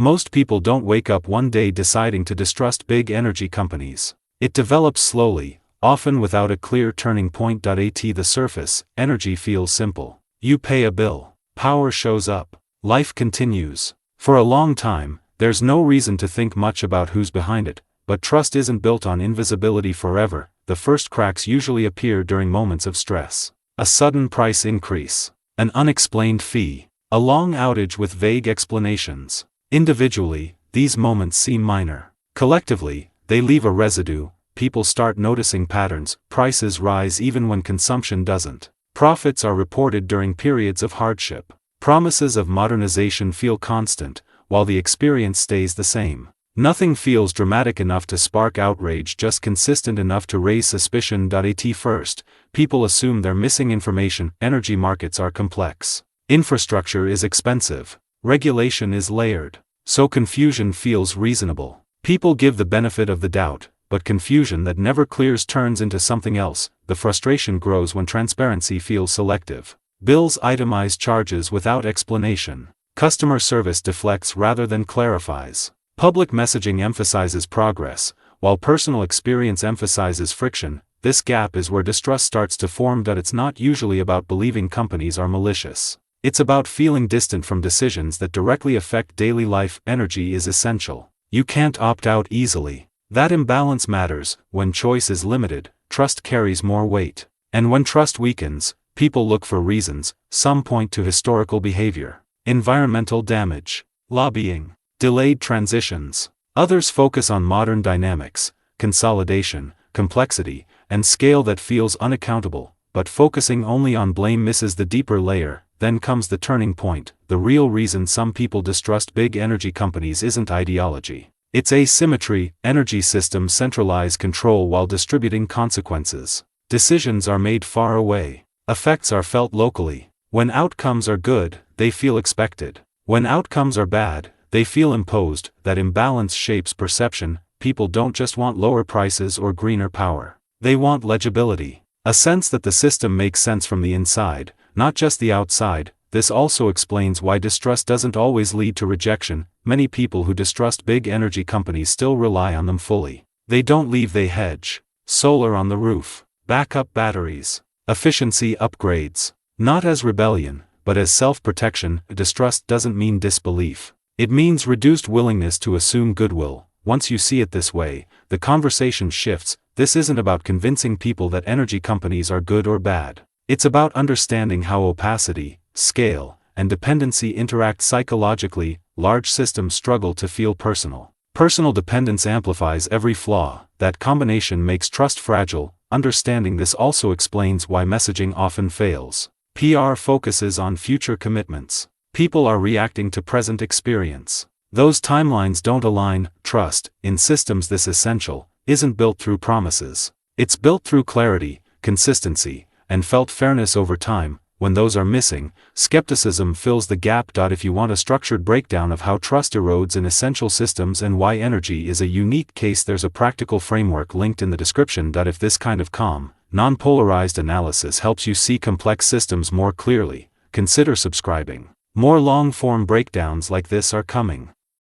Most people don't wake up one day deciding to distrust big energy companies. It develops slowly, often without a clear turning point. At the surface, energy feels simple. You pay a bill. Power shows up. Life continues. For a long time, there's no reason to think much about who's behind it, but trust isn't built on invisibility forever. The first cracks usually appear during moments of stress. A sudden price increase. An unexplained fee. A long outage with vague explanations. Individually, these moments seem minor. Collectively, they leave a residue. People start noticing patterns. Prices rise even when consumption doesn't. Profits are reported during periods of hardship. Promises of modernization feel constant, while the experience stays the same. Nothing feels dramatic enough to spark outrage, just consistent enough to raise suspicion. At first, people assume they're missing information. Energy markets are complex. Infrastructure is expensive. Regulation is layered. So confusion feels reasonable. People give the benefit of the doubt, but confusion that never clears turns into something else. The frustration grows when transparency feels selective. Bills itemize charges without explanation. Customer service deflects rather than clarifies. Public messaging emphasizes progress, while personal experience emphasizes friction. This gap is where distrust starts to form. It's not usually about believing companies are malicious. It's about feeling distant from decisions that directly affect daily life. Energy is essential. You can't opt out easily. That imbalance matters. When choice is limited, trust carries more weight. And when trust weakens, people look for reasons. Some point to historical behavior, environmental damage, lobbying, delayed transitions. Others focus on modern dynamics, consolidation, complexity, and scale that feels unaccountable. But focusing only on blame misses the deeper layer. Then comes the turning point. The real reason some people distrust big energy companies isn't ideology. It's asymmetry. Energy systems centralize control while distributing consequences. Decisions are made far away. Effects are felt locally. When outcomes are good, they feel expected. When outcomes are bad, they feel imposed. That imbalance shapes perception. People don't just want lower prices or greener power. They want legibility. A sense that the system makes sense from the inside, not just the outside. This also explains why distrust doesn't always lead to rejection. Many people who distrust big energy companies still rely on them fully. They don't leave, they hedge. Solar on the roof. Backup batteries. Efficiency upgrades. Not as rebellion, but as self-protection. Distrust doesn't mean disbelief. It means reduced willingness to assume goodwill. Once you see it this way, the conversation shifts. This isn't about convincing people that energy companies are good or bad. It's about understanding how opacity, scale, and dependency interact psychologically. Large systems struggle to feel personal. Personal dependence amplifies every flaw. That combination makes trust fragile. Understanding this also explains why messaging often fails. PR focuses on future commitments. People are reacting to present experience. Those timelines don't align. Trust, in systems this essential, isn't built through promises. It's built through clarity, consistency, and felt fairness over time. When those are missing, skepticism fills the gap. If you want a structured breakdown of how trust erodes in essential systems and why energy is a unique case, there's a practical framework linked in the description. If this kind of calm, non-polarized analysis helps you see complex systems more clearly, consider subscribing. More long-form breakdowns like this are coming.